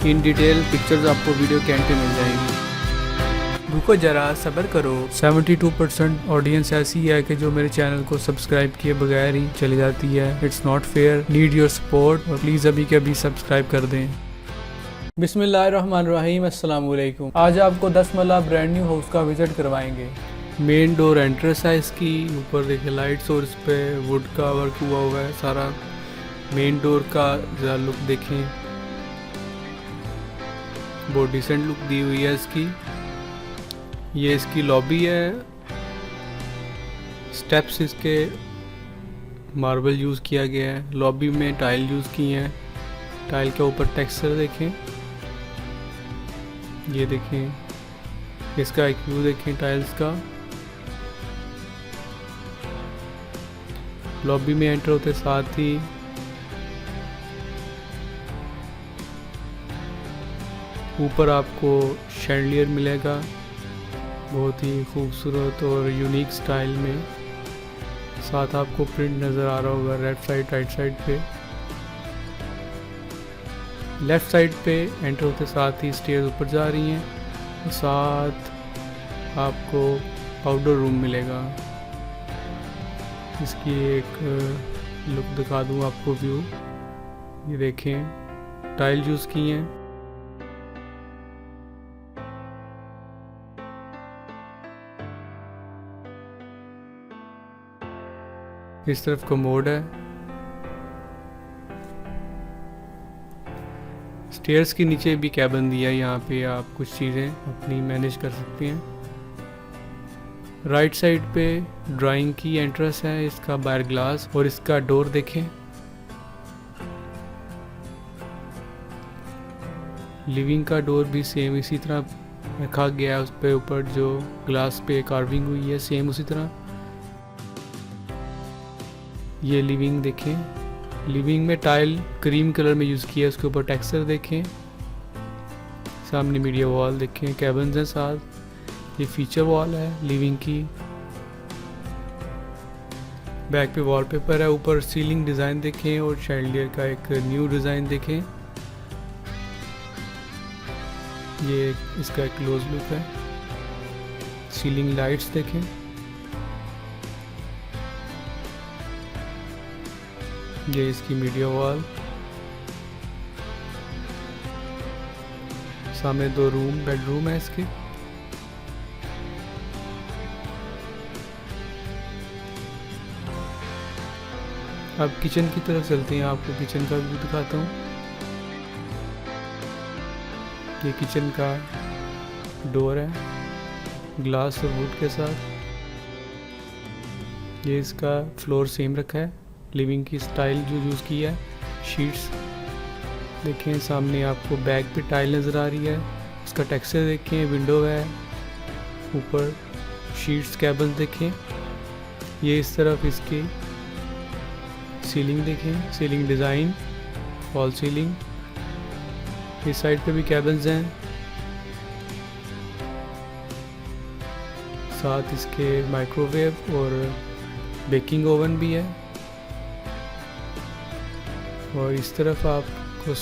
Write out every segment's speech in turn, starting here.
In detail pictures आपको video के and पे मिल जाएंगी। रुको जरा, सब्र करो। 72% ऑडियंस ऐसी है कि जो मेरे चैनल को सब्सक्राइब किए बगैर ही चली जाती है। It's not fair, need your support, और प्लीज़ अभी के अभी सब्सक्राइब कर दें। बिस्मिल्लाहिर्रहमानिर्रहीम, अस्सलाम वालेकुम। आज आपको 10 मरला ब्रांड न्यू हाउस का विजिट करवाएंगे। मेन डोर एंट्रेंस है इसकी। ऊपर देखिए लाइट्स और इस पे वुड का वर्क हुआ है सारा। मेन डोर का जरा लुक देखें, बहुत डिसेंट लुक दी हुई है इसकी। ये इसकी लॉबी है। स्टेप्स इसके मार्बल यूज़ किया गया है। लॉबी में टाइल यूज़ की हैं। टाइल के ऊपर टेक्सचर देखें, ये देखें, इसका एक व्यू देखें टाइल्स का। लॉबी में एंटर होते साथ ही ऊपर आपको शैंडलियर मिलेगा, बहुत ही खूबसूरत और यूनिक स्टाइल में। साथ आपको प्रिंट नज़र आ रहा होगा लेफ्ट साइड राइट साइड पे। लेफ्ट साइड पे एंटर होते साथ ही स्टेयर्स ऊपर जा रही हैं। साथ आपको आउटडोर रूम मिलेगा। इसकी एक लुक दिखा दूँ आपको व्यू, ये देखें टाइल यूज़ की हैं। इस तरफ कमोड है। स्टेयर्स के नीचे भी कैबिन दिया है, यहाँ पे आप कुछ चीज़ें अपनी मैनेज कर सकते हैं। राइट साइड पे ड्राइंग की एंट्रेंस है, इसका बाहर ग्लास, और इसका डोर देखें। लिविंग का डोर भी सेम इसी तरह रखा गया है, उस पे ऊपर जो ग्लास पे कार्विंग हुई है सेम उसी तरह। ये लिविंग देखें, लिविंग में टाइल क्रीम कलर में यूज़ किया है, उसके ऊपर टेक्सचर देखें। सामने मीडिया वॉल देखें, कैबिन्स हैं साथ। ये फीचर वॉल है लिविंग की। बैक पे वॉलपेपर है। ऊपर सीलिंग डिज़ाइन देखें और शैंडलियर का एक न्यू डिज़ाइन देखें। ये इसका एक क्लोज लुक है। सीलिंग लाइट्स देखें। ये इसकी मीडिया वॉल। सामने 2 रूम बेडरूम है इसके। अब किचन की तरफ चलते हैं, आपको किचन का व्यू दिखाता हूँ। ये किचन का डोर है ग्लास और वुड के साथ। ये इसका फ्लोर सेम रखा है। लिविंग की स्टाइल जो यूज़ की है, शीट्स देखें। सामने आपको बैक पे टाइल नज़र आ रही है, उसका टेक्सचर देखें। विंडो है, ऊपर शीट्स कैबिन देखें। ये इस तरफ इसकी सीलिंग देखें, सीलिंग डिज़ाइन फॉल सीलिंग। इस साइड पे भी कैबिन्स हैं, साथ इसके माइक्रोवेव और बेकिंग ओवन भी है। और इस तरफ आपको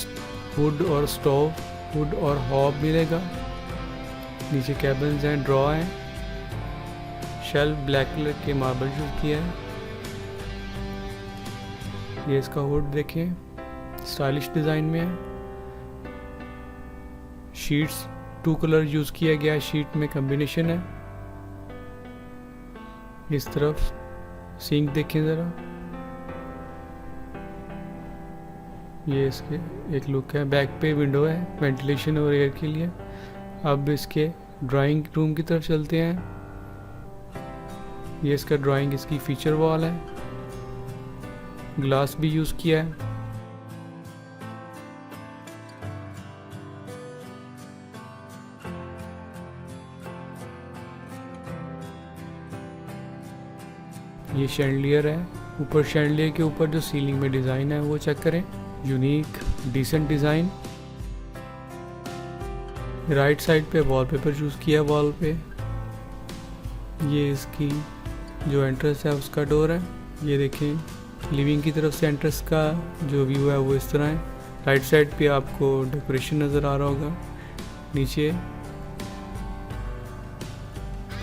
वुड और स्टोव, वुड और हॉब मिलेगा। नीचे कैबिन्स हैं, ड्रॉ हैं। शेल्फ ब्लैक कलर के मार्बल यूज़ किया है। ये इसका वुड देखें, स्टाइलिश डिज़ाइन में है। शीट्स 2 कलर यूज़ किया गया है, शीट में कॉम्बिनेशन है। इस तरफ सिंक देखें ज़रा, ये इसके एक लुक है। बैक पे विंडो है वेंटिलेशन और एयर के लिए। अब इसके ड्राइंग रूम की तरफ चलते हैं। ये इसका ड्राइंग, इसकी फीचर वॉल है। ग्लास भी यूज़ किया है। ये शैंडलियर है। ऊपर शैंडलियर के ऊपर जो सीलिंग में डिज़ाइन है वो चेक करें, unique decent design. Right side पे वॉलपेपर यूज़ किया वॉल पे। ये इसकी जो एंट्रेंस है उसका डोर है। ये देखें लिविंग की तरफ से एंट्रेंस का जो व्यू है वो इस तरह है। राइट साइड पे आपको डेकोरेशन नज़र आ रहा होगा। नीचे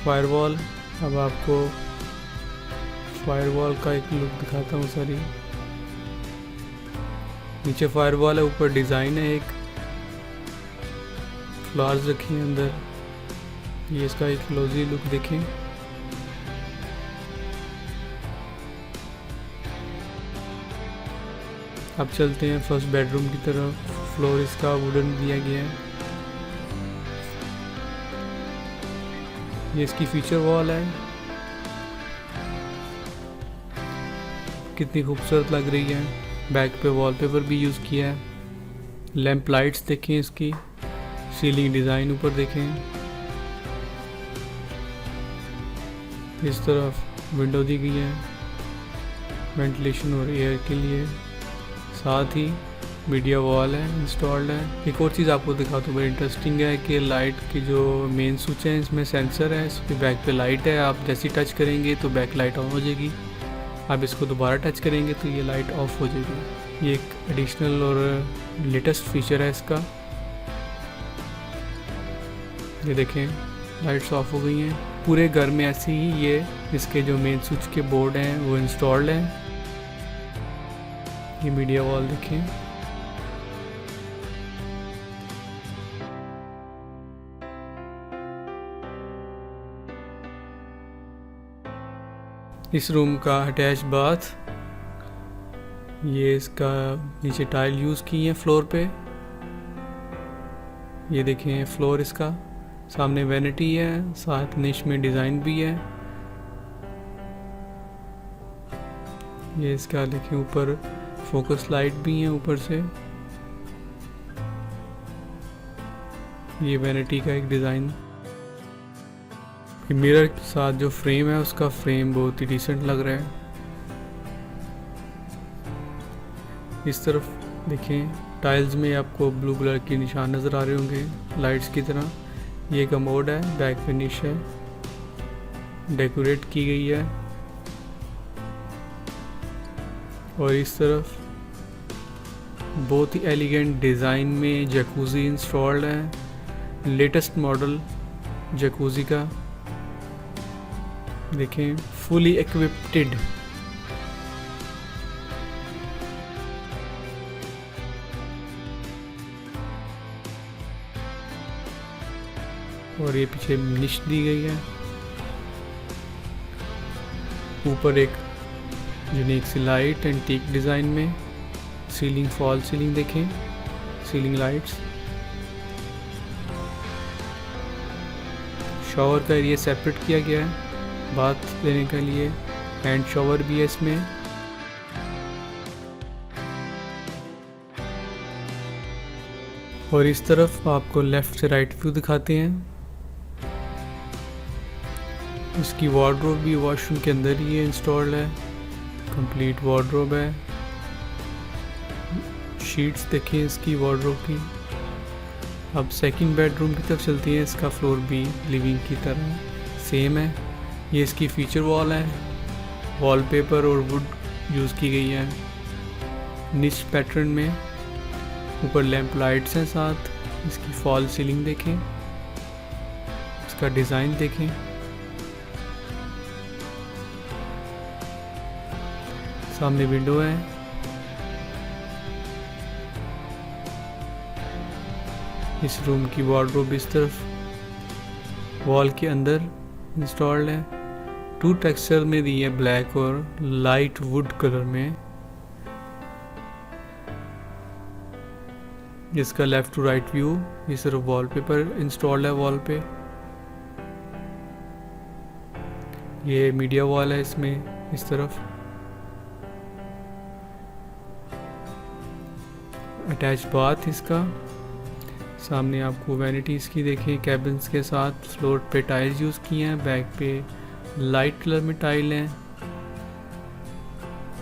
फायरवॉल। अब आपको फायरवॉल का एक लुक दिखाता हूँ सारी। नीचे फायरवॉल है, ऊपर डिज़ाइन है, एक फ्लावर्स रखी हैं अंदर। ये इसका एक क्लोजी लुक देखें। अब चलते हैं फर्स्ट बेडरूम की तरफ। फ्लोर इसका वुडन दिया गया है। ये इसकी फीचर वॉल है, कितनी खूबसूरत लग रही है। बैक पे वॉलपेपर भी यूज़ किया है। लैंप लाइट्स देखें इसकी। सीलिंग डिज़ाइन ऊपर देखें। इस तरफ विंडो दी गई है वेंटिलेशन और एयर के लिए। साथ ही मीडिया वॉल है इंस्टॉल्ड है। एक और चीज़ आपको दिखाता हूँ, बड़ी इंटरेस्टिंग है कि लाइट की जो मेन स्विच है इसमें सेंसर है। इसके बैक पे लाइट है, आप जैसे टच करेंगे तो बैक लाइट ऑन हो जाएगी। आप इसको दोबारा टच करेंगे तो ये लाइट ऑफ हो जाएगी। ये एक एडिशनल और लेटेस्ट फीचर है इसका। ये देखें लाइट्स ऑफ हो गई हैं। पूरे घर में ऐसे ही ये इसके जो मेन स्विच के बोर्ड हैं वो इंस्टॉल्ड हैं। ये मीडिया वॉल देखें। इस रूम का अटैच बाथ। ये इसका नीचे टाइल यूज़ की है फ्लोर पे। ये देखें फ्लोर इसका। सामने वैनिटी है, साथ निश में डिज़ाइन भी है। ये इसका देखें ऊपर फोकस लाइट भी है ऊपर से। ये वैनिटी का एक डिज़ाइन। मिरर के साथ जो फ्रेम है उसका फ्रेम बहुत ही डिसेंट लग रहा है। इस तरफ देखें टाइल्स में आपको ब्लू कलर के निशान नज़र आ रहे होंगे लाइट्स की तरह। ये कमोड है, बैक फिनिश है, डेकोरेट की गई है। और इस तरफ बहुत ही एलिगेंट डिज़ाइन में जकूज़ी इंस्टॉल्ड है। लेटेस्ट मॉडल जकूज़ी का देखें, फुली इक्विप्ड। और ये पीछे निश दी गई है। ऊपर एक यूनिक सी लाइट एंटीक डिज़ाइन में। सीलिंग फॉल सीलिंग देखें, सीलिंग लाइट्स। शॉवर का एरिया सेपरेट किया गया है बाथ लेने के लिए। हैंड शॉवर भी है इसमें। और इस तरफ आपको लेफ़्ट से राइट व्यू दिखाते हैं। इसकी वार्डरोब भी वॉशरूम के अंदर ही है, इंस्टॉल्ड है। कंप्लीट वार्डरोब है। शीट्स देखिए इसकी वार्डरोब की। अब सेकंड बेडरूम की तरफ चलती है। इसका फ्लोर भी लिविंग की तरह सेम है। ये इसकी फीचर वॉल है। वॉलपेपर और वुड यूज़ की गई है निश पैटर्न में। ऊपर लैंप लाइट्स हैं, साथ इसकी फॉल सीलिंग देखें, इसका डिज़ाइन देखें। सामने विंडो है। इस रूम की वार्डरोब इस तरफ वॉल के अंदर इंस्टॉल्ड है। टू टेक्सचर में दी है, ब्लैक और लाइट वुड कलर में। इसका लेफ्ट टू राइट व्यू। ये सिर्फ वॉलपेपर इंस्टॉल्ड है वॉल पे। ये मीडिया वॉल है इसमें इस तरफ। अटैच बाथ इसका। सामने आपको वैनिटीज़ की देखें कैबिन्स के साथ। फ्लोर पे टाइल्स यूज़ किए हैं, बैक पे लाइट कलर में टाइल हैं।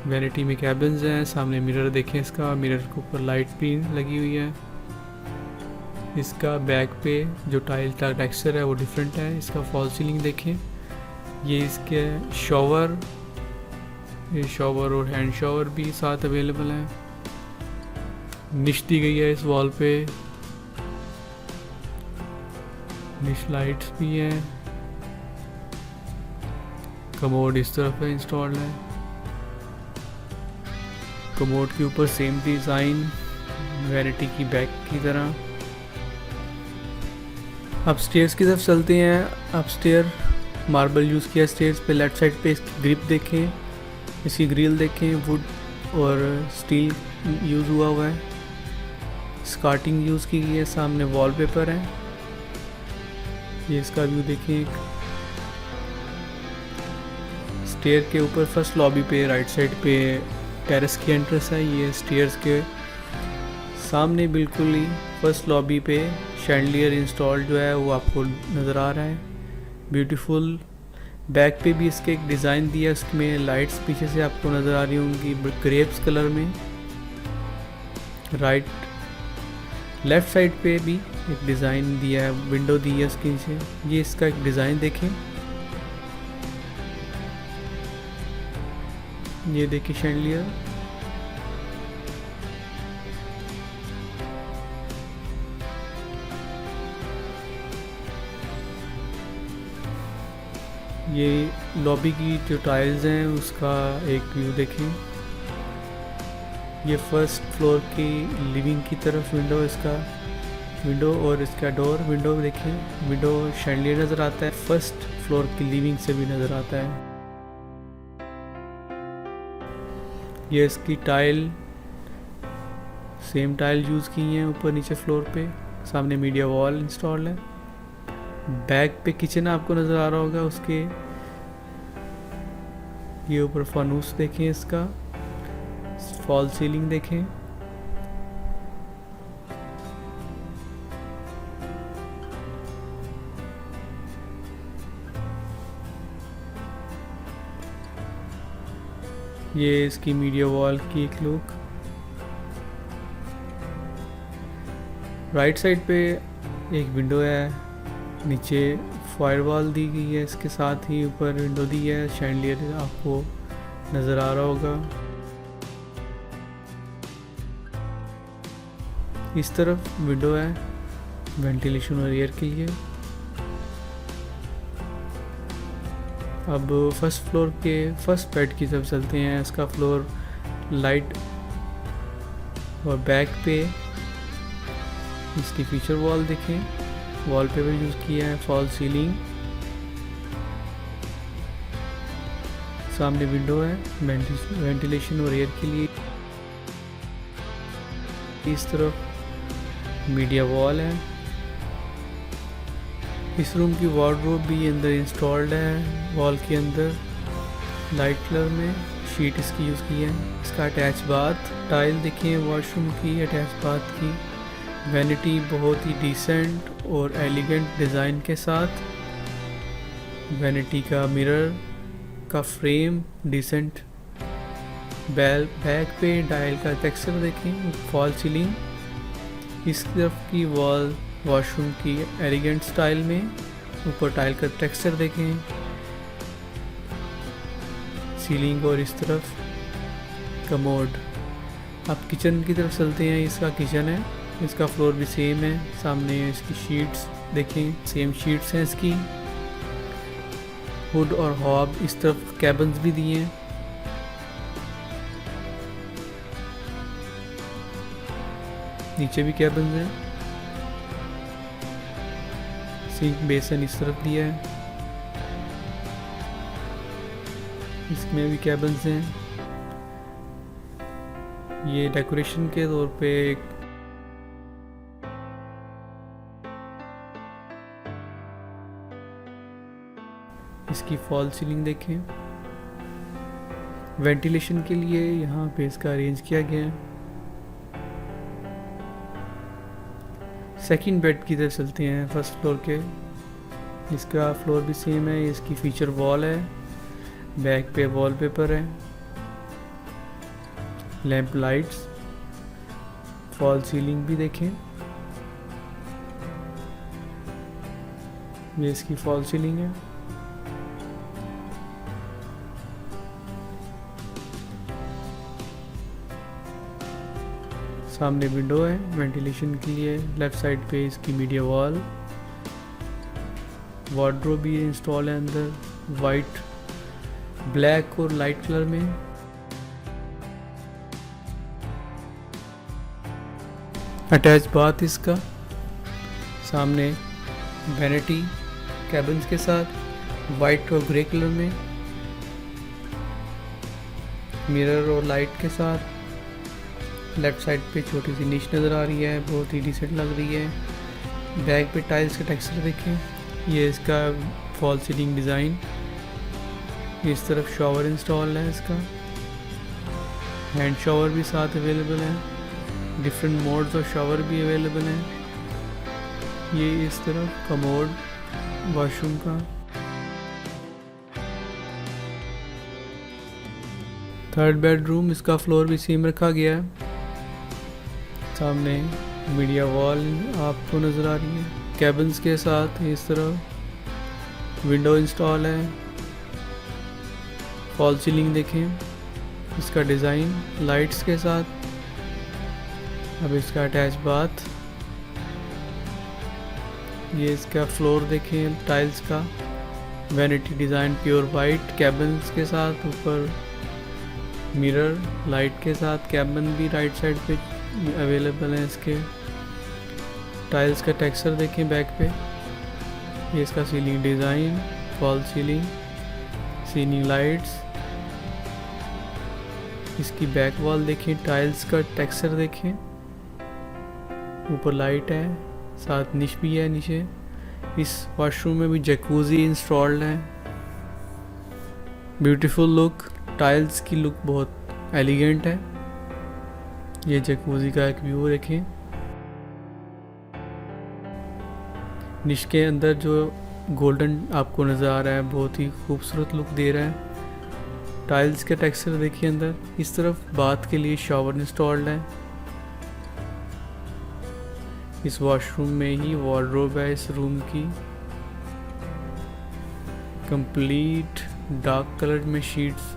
वैनिटी में कैबिन्स हैं। सामने मिरर देखें इसका, मिरर के ऊपर लाइट भी लगी हुई है। इसका बैक पे जो टाइल का टेक्सचर है वो डिफरेंट है। इसका फॉल सीलिंग देखें। ये इसके शॉवर, ये शॉवर और हैंड शॉवर भी साथ अवेलेबल है। निश दी गई है इस वॉल पे, निश लाइट्स भी हैं। कमोड इस तरफ है इंस्टॉल्ड है। कमोड के ऊपर सेम डिज़ाइन वैनिटी की बैक की तरह। अपस्टेयर्स की तरफ चलते हैं। अपस्टेयर मार्बल यूज़ किया स्टेयर्स पे। लेफ्ट साइड पे इसकी ग्रिप देखें, इसकी ग्रिल देखें, वुड और स्टील यूज़ हुआ है। स्कार्टिंग यूज़ की गई है। सामने वॉलपेपर है, ये इसका व्यू देखें। स्टेयर के ऊपर फर्स्ट लॉबी पे राइट साइड पे टेरेस की एंट्रेंस है। ये स्टेयर्स के सामने बिल्कुल ही फर्स्ट लॉबी पे शैंडलियर इंस्टॉल्ड जो है वो आपको नज़र आ रहा है, ब्यूटीफुल। बैक पे भी इसके एक डिज़ाइन दिया है, उसमें लाइट्स पीछे से आपको नज़र आ रही होंगी ग्रेप्स कलर में। लेफ़्ट साइड पे भी एक डिज़ाइन दिया है, विंडो दी है उसके नीचे। ये इसका एक डिज़ाइन देखें, ये देखिए शैंडलियर। ये लॉबी की जो टाइल्स हैं उसका एक व्यू देखें। ये फर्स्ट फ्लोर की लिविंग की तरफ विंडो, इसका विंडो और इसका डोर। विंडो देखें, विंडो शैंडलियर नज़र आता है, फर्स्ट फ्लोर की लिविंग से भी नज़र आता है। ये इसकी टाइल सेम टाइल यूज़ की हैं ऊपर नीचे फ्लोर पे। सामने मीडिया वॉल इंस्टॉल है। बैक पे किचन आपको नज़र आ रहा होगा उसके। ये ऊपर फानूस देखें, इसका फॉल सीलिंग देखें। ये इसकी मीडिया वॉल की एक लुक। राइट साइड पे एक विंडो है, नीचे फायरवॉल दी गई है, इसके साथ ही ऊपर विंडो दी है। शैंडलियर आपको नज़र आ रहा होगा। इस तरफ विंडो है वेंटिलेशन और एयर के लिए। अब फर्स्ट फ्लोर के फर्स्ट बेड की तरफ चलते हैं। इसका फ्लोर लाइट और बैक पे इसकी फीचर वॉल देखें, वॉलपेपर यूज़ किया है, फॉल सीलिंग। सामने विंडो है वेंटिलेशन और एयर के लिए। इस तरफ मीडिया वॉल है। इस रूम की वार्डरोब भी अंदर इंस्टॉल्ड है वॉल के अंदर, लाइट कलर में शीट इसकी यूज़ की है। इसका अटैच बाथ टाइल देखिए, वॉशरूम की अटैच बाथ की। वैनिटी बहुत ही डिसेंट और एलिगेंट डिज़ाइन के साथ। वैनिटी का मिरर का फ्रेम डिसेंट। बैक पे डायल का टेक्सचर देखें, फॉल सीलिंग। इस तरफ की वॉल वॉशरूम की एलिगेंट स्टाइल में, ऊपर टाइल का टेक्सचर देखें, सीलिंग। और इस तरफ कमोड। अब किचन की तरफ चलते हैं। इसका किचन है, इसका फ्लोर भी सेम है। सामने इसकी शीट्स देखें, सेम शीट्स हैं इसकी। हुड और हॉब, इस तरफ कैबिन्स भी दिए हैं। नीचे भी कैबिन्स हैं। सिंक बेसन इस तरफ दिया है, इसमें भी कैबिन्स हैं। ये डेकोरेशन के तौर पे एक इसकी फॉल सीलिंग देखें। वेंटिलेशन के लिए यहाँ पे इसका अरेंज किया गया है। सेकंड बेड की तरफ चलते हैं फर्स्ट फ्लोर के। इसका फ्लोर भी सेम है। इसकी फीचर वॉल है, बैक पे वॉलपेपर है, लैंप लाइट्स, फॉल सीलिंग भी देखें। ये इसकी फॉल सीलिंग है। सामने विंडो है वेंटिलेशन के लिए। लेफ्ट साइड पे इसकी मीडिया वॉल, वार्डरोब भी इंस्टॉल है अंदर, वाइट, ब्लैक और लाइट कलर में। अटैच बाथ इसका, सामने वैनिटी कैबिन्स के साथ वाइट और ग्रे कलर में, मिरर और लाइट के साथ। लेफ्ट साइड पे छोटी सी नीच नज़र आ रही है, बहुत ही डिसेंट लग रही है। बैक पे टाइल्स का टेक्सचर देखें, ये इसका फॉल सीलिंग डिज़ाइन। इस तरफ शॉवर इंस्टॉल है इसका, हैंड शॉवर भी साथ अवेलेबल है, डिफरेंट मोड्स ऑफ शॉवर भी अवेलेबल हैं। ये इस तरफ कमोड वॉशरूम का। थर्ड बेडरूम, इसका फ्लोर भी सेम रखा गया है। सामने मीडिया वॉल आपको नज़र आ रही है कैबिन्स के साथ। इस तरफ विंडो इंस्टॉल है, फॉल सीलिंग देखें, इसका डिज़ाइन लाइट्स के साथ। अब इसका अटैच बाथ, ये इसका फ्लोर देखें टाइल्स का, vanity design pure white cabins के साथ। ऊपर मिरर लाइट के साथ, कैबिन भी राइट साइड पे अवेलेबल है इसके। टाइल्स का टेक्सचर देखें बैक पे, ये इसका ceiling design, fall ceiling, ceiling lights. इसकी बैक वॉल देखें, टाइल्स का टेक्सचर देखें, ऊपर लाइट है, साथ निश भी है नीचे। इस वॉशरूम में भी जैकूज़ी इंस्टॉल्ड है। ब्यूटीफुल लुक, टाइल्स की लुक बहुत एलिगेंट है। ये जैकूज़ी का एक व्यू देखें। निश के अंदर जो गोल्डन आपको नज़र आ रहा है, बहुत ही खूबसूरत लुक दे रहा है। टाइल्स के टेक्सचर देखिए अंदर। इस तरफ बाथ के लिए शॉवर इंस्टॉल्ड है। इस वॉशरूम में ही वार्डरोब है इस रूम की, कंप्लीट डार्क कलर में शीट्स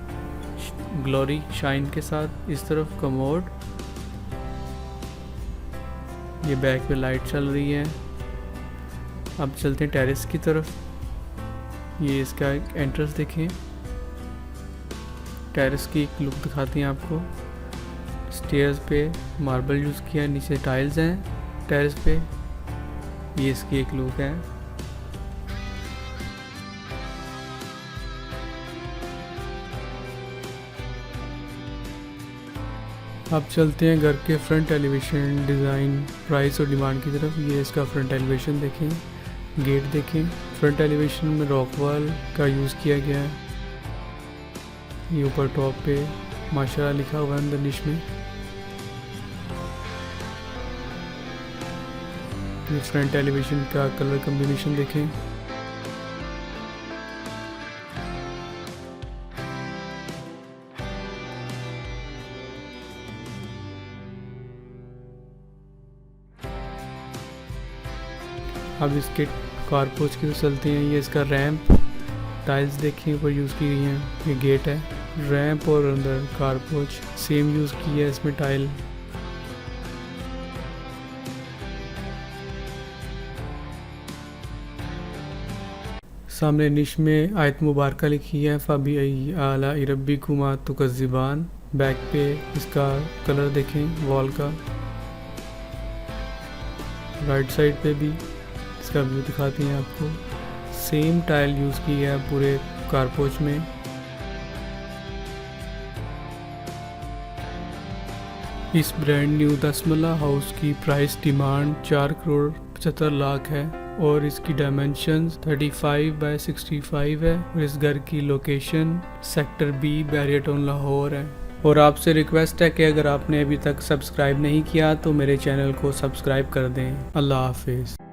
ग्लोरी शाइन के साथ। इस तरफ कमोड, ये बैक पे लाइट चल रही है। अब चलते हैं टेरेस की तरफ। ये इसका एक एंट्रेंस देखें, टेरेस की एक लुक दिखाती हैं आपको। स्टेयर्स पे मार्बल यूज़ किया है, नीचे टाइल्स हैं टेरेस पे। ये इसकी एक लुक है। अब चलते हैं घर के फ्रंट एलिवेशन, डिज़ाइन, प्राइस और डिमांड की तरफ। ये इसका फ्रंट एलिवेशन देखें, गेट देखें। फ्रंट एलिवेशन में रॉकवॉल का यूज़ किया गया है। ये ऊपर टॉप पे माशाल्लाह लिखा हुआ है अंदर निश में। ये फ्रंट एलिवेशन का कलर कम्बिनेशन देखें। अब इसके कारपोच की तो चलते हैं। ये इसका रैंप, टाइल्स देखें ऊपर यूज़ की गई हैं। ये गेट है, रैंप और अंदर कारपोच सेम यूज़ की है इसमें टाइल। सामने निश में आयत मुबारक लिखी है, फ़बी आला रब्बिकुमा तुकज़्ज़िबान। बैक पे इसका कलर देखें वॉल का। राइट साइड पे भी इसका व्यू दिखाती हैं आपको। सेम टाइल यूज़ की है पूरे कारपोच में। इस ब्रांड न्यू दसमला हाउस की प्राइस डिमांड 4,75,00,000 है और इसकी डायमेंशंस 35x65 है और इस घर की location sector B, barrier town, Lahore है। और आपसे रिक्वेस्ट है कि अगर आपने अभी तक सब्सक्राइब नहीं किया तो मेरे चैनल को सब्सक्राइब कर दें। अल्लाह हाफिज़।